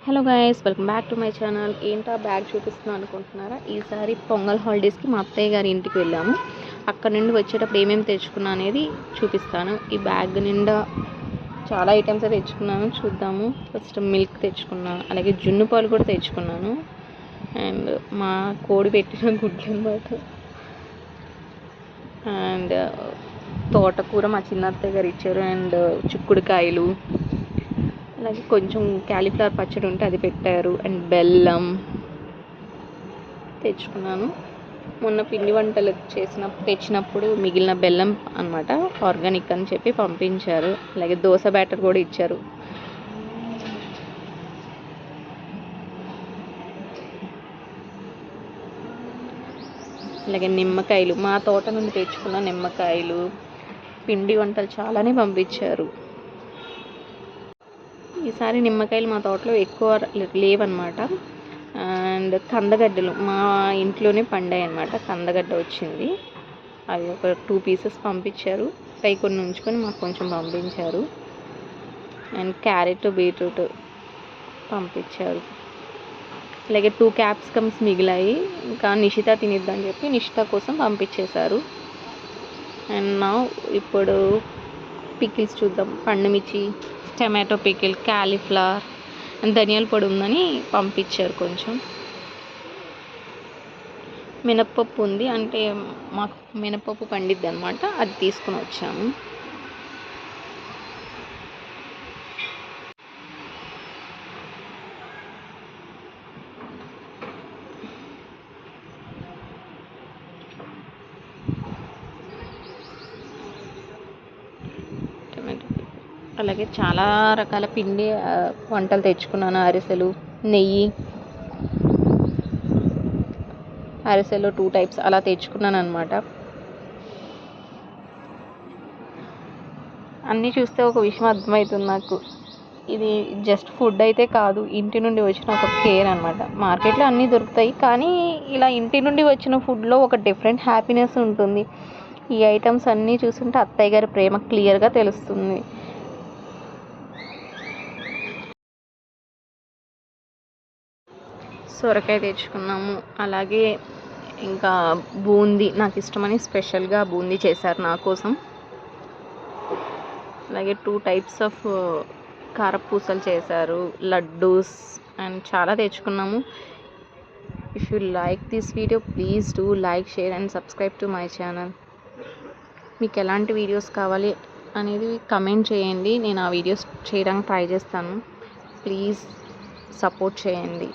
Hello guys, welcome back to my channel. ఏంటా bag చూపిస్తున్నాను అనుకుంటున్నారా? ఈసారి పొంగల్ హాలిడేస్కి మా అత్తయ్య గారి ఇంటికి వెళ్ళాము. అక్కడ నుండి వచ్చేటప్పుడు ఏమేమి తెచ్చుకున్నా అనేది చూపిస్తాను. ఈ బ్యాగ్ నిండా చాలా ఐటమ్స్ తెచ్చుకున్నాను, చూద్దాము. ఫస్ట్ మిల్క్ తెచ్చుకున్నాను, అలాగే జున్ను పాలు కూడా తెచ్చుకున్నాను. అండ్ మా కోడి పెట్టిన గుడ్లు అన్నమాట. అండ్ తోటకూర మా చిన్న అత్తయ్య గారు ఇచ్చారు. అండ్ చిక్కుడుకాయలు, అలాగే కొంచెం క్యాలీఫ్లవర్ పచ్చడి ఉంటే అది పెట్టారు. అండ్ బెల్లం తెచ్చుకున్నాను. మొన్న పిండి వంటలు తెచ్చినప్పుడు మిగిలిన బెల్లం అన్నమాట, ఆర్గానిక్ అని చెప్పి పంపించారు. అలాగే దోశ బ్యాటర్ కూడా ఇచ్చారు. అలాగే నిమ్మకాయలు, మా తోట నుండి తెచ్చుకున్న నిమ్మకాయలు, పిండి వంటలు చాలానే పంపించారు. ఈసారి నిమ్మకాయలు మా తోటలో ఎక్కువ లేవన్నమాట. అండ్ కందగడ్డలు మా ఇంట్లోనే పండాయి అన్నమాట. కందగడ్డ వచ్చింది, అవి ఒక 2 పీసెస్ పంపించారు. పై కొన్ని ఉంచుకొని మాకు కొంచెం పంపించారు. అండ్ క్యారెట్, బీట్రూట్ పంపించారు. అలాగే 2 క్యాప్సికమ్స్ మిగిలాయి, ఇంకా నిషిత తినిద్దని చెప్పి నిషిత కోసం పంపించేశారు. అండ్ నా ఇప్పుడు పికిల్స్ చూద్దాం. పండుమిర్చి, టమాటో పికిల్, క్యాలీఫ్లవర్ అండ్ ధనియాల పొడి ఉందని పంపించారు. కొంచెం మినప్పప్పు ఉంది, అంటే మాకు మినప్పప్పు పండిద్ది అనమాట, అది తీసుకుని వచ్చాము. అలాగే చాలా రకాల పిండి వంటలు తెచ్చుకున్నాను. అరిసెలు, నెయ్యి, అరిసెలు 2 టైప్స్ అలా తెచ్చుకున్నాను అనమాట. అన్నీ చూస్తే ఒక విషయం అర్థమవుతుంది నాకు, ఇది జస్ట్ ఫుడ్ అయితే కాదు, ఇంటి నుండి వచ్చిన ఒక కేర్ అనమాట. మార్కెట్లో అన్నీ దొరుకుతాయి, కానీ ఇలా ఇంటి నుండి వచ్చిన ఫుడ్లో ఒక డిఫరెంట్ హ్యాపీనెస్ ఉంటుంది. ఈ ఐటమ్స్ అన్నీ చూస్తుంటే అత్తయ్య గారి ప్రేమ క్లియర్గా తెలుస్తుంది. సొరకాయ తెచ్చుకున్నాము. అలాగే ఇంకా బూందీ, నాకు ఇష్టమని స్పెషల్గా బూందీ చేశారు నా కోసం. అలాగే 2 టైప్స్ ఆఫ్ కారపూసలు చేశారు, లడ్డూస్ అండ్ చాలా తెచ్చుకున్నాము. If you like this video, please do like, share and subscribe to my channel. మీకు ఎలాంటి వీడియోస్ కావాలి అనేది కమెంట్ చేయండి, నేను ఆ వీడియోస్ చేయడానికి ట్రై చేస్తాను. ప్లీజ్ సపోర్ట్ చేయండి.